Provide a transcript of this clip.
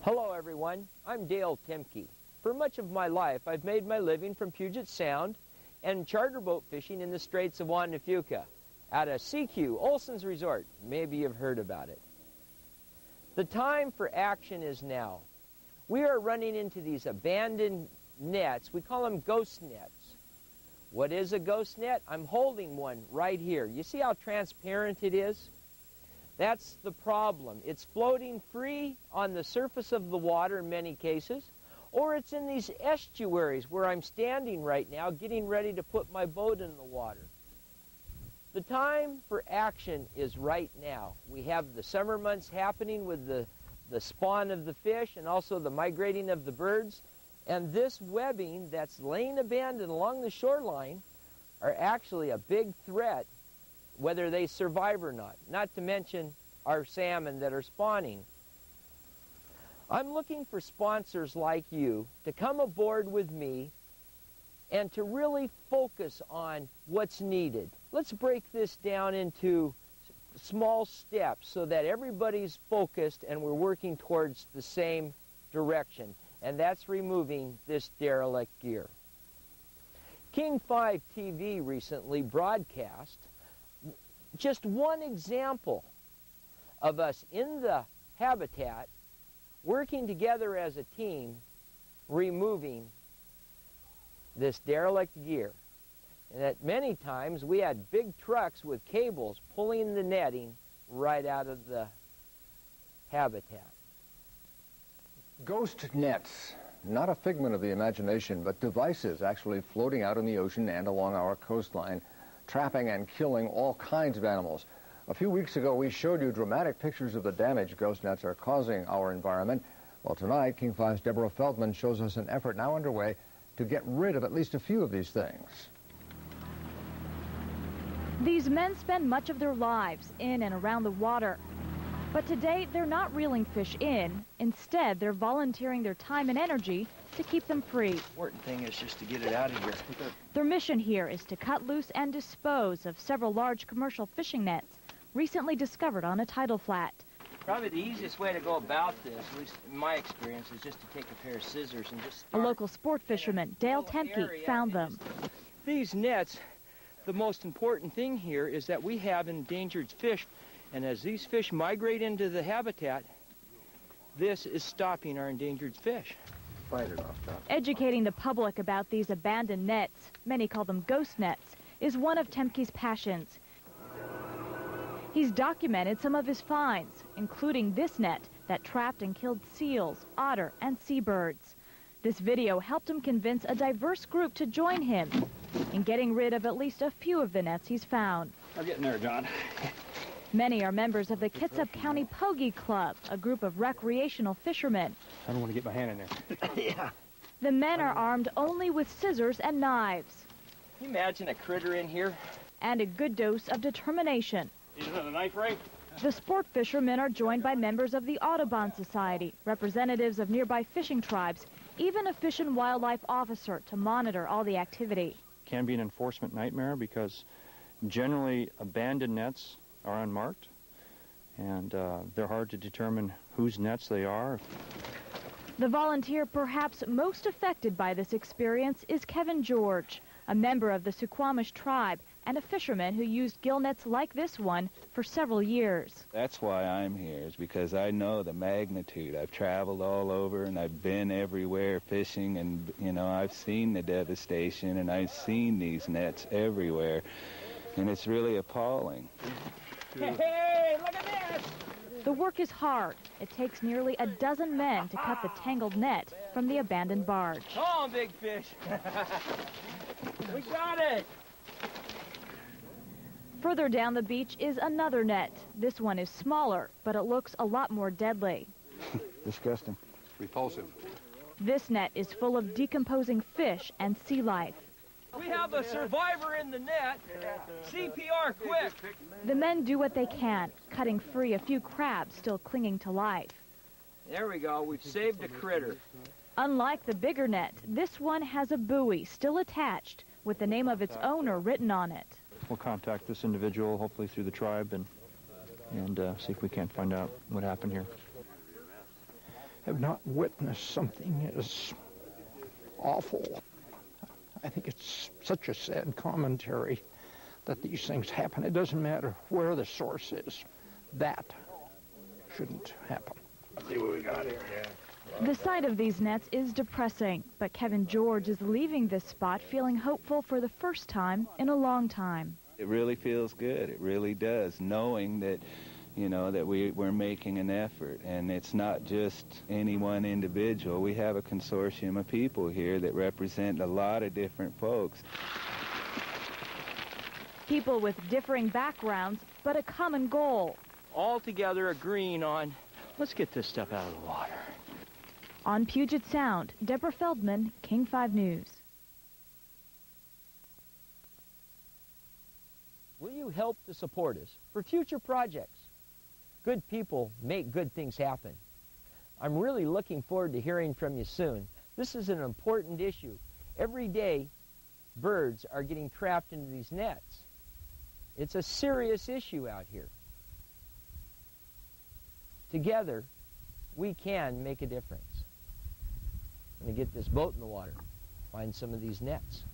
Hello everyone, I'm Dale Temke. For much of my life, I've made my living from Puget Sound and charter boat fishing in the Straits of Juan de Fuca at a CQ, Olson's Resort. Maybe you've heard about it. The time for action is now. We are running into these abandoned nets. We call them ghost nets. What is a ghost net? I'm holding one right here. You see how transparent it is? That's the problem. It's floating free on the surface of the water in many cases, or it's in these estuaries where I'm standing right now getting ready to put my boat in the water. The time for action is right now. We have the summer months happening with the spawn of the fish and also the migrating of the birds, and this webbing that's laying abandoned along the shoreline are actually a big threat whether they survive or not to mention our salmon that are spawning. I'm looking for sponsors like you to come aboard with me and to really focus on what's needed. Let's break this down into small steps so that everybody's focused and we're working towards the same direction, and that's removing this derelict gear. King 5 TV recently broadcast just one example of us in the habitat working together as a team removing this derelict gear. And that many times we had big trucks with cables pulling the netting right out of the habitat. Ghost nets, not a figment of the imagination, but devices actually floating out in the ocean and along our coastline, trapping and killing all kinds of animals. A few weeks ago, we showed you dramatic pictures of the damage ghost nets are causing our environment. Well, tonight, King 5's Deborah Feldman shows us an effort now underway to get rid of at least a few of these things. These men spend much of their lives in and around the water. But today, they're not reeling fish in. Instead, they're volunteering their time and energy to keep them free. The important thing is just to get it out of here. Their mission here is to cut loose and dispose of several large commercial fishing nets recently discovered on a tidal flat. Probably the easiest way to go about this, at least in my experience, is just to take a pair of scissors and just A local sport fisherman, Dale Temke, found them. These nets, the most important thing here is that we have endangered fish, and as these fish migrate into the habitat, this is stopping our endangered fish. Educating the public about these abandoned nets, many call them ghost nets, is one of Temke's passions. He's documented some of his finds, including this net that trapped and killed seals, otter, and seabirds. This video helped him convince a diverse group to join him in getting rid of at least a few of the nets he's found. I'm getting there, John. Many are members of the Kitsap County Pogie Club, a group of recreational fishermen. I don't want to get my hand in there. Yeah. The men are armed only with scissors and knives. Can you imagine a critter in here? And a good dose of determination. Is it a knife ray? The sport fishermen are joined by members of the Audubon Society, representatives of nearby fishing tribes, even a Fish and Wildlife officer to monitor all the activity. Can be an enforcement nightmare because generally abandoned nets are unmarked, and they're hard to determine whose nets they are. The volunteer perhaps most affected by this experience is Kevin George, a member of the Suquamish tribe and a fisherman who used gill nets like this one for several years. That's why I'm here, is because I know the magnitude. I've traveled all over and I've been everywhere fishing, and you know, I've seen the devastation and I've seen these nets everywhere, and it's really appalling. Hey, look at this! The work is hard. It takes nearly a dozen men to cut the tangled net from the abandoned barge. Oh, big fish! We got it! Further down the beach is another net. This one is smaller, but it looks a lot more deadly. Disgusting. Repulsive. This net is full of decomposing fish and sea life. We have a survivor in the net. CPR, quick! The men do what they can, cutting free a few crabs still clinging to life. There we go. We've saved a critter. Unlike the bigger net, this one has a buoy still attached with the name of its owner written on it. We'll contact this individual, hopefully through the tribe, and see if we can't find out what happened here. have not witnessed something as awful. I think it's such a sad commentary that these things happen. It doesn't matter where the source is. That shouldn't happen. Let's see what we got here. The sight of these nets is depressing, but Kevin George is leaving this spot feeling hopeful for the first time in a long time. It really feels good. It really does, knowing that, you know, that we're making an effort, and it's not just any one individual. We have a consortium of people here that represent a lot of different folks. People with differing backgrounds, but a common goal. All together agreeing on, let's get this stuff out of the water. On Puget Sound, Deborah Feldman, King 5 News. Will you help to support us for future projects? Good people make good things happen. I'm really looking forward to hearing from you soon. This is an important issue. Every day, birds are getting trapped into these nets. It's a serious issue out here. Together, we can make a difference. I'm going to get this boat in the water, find some of these nets.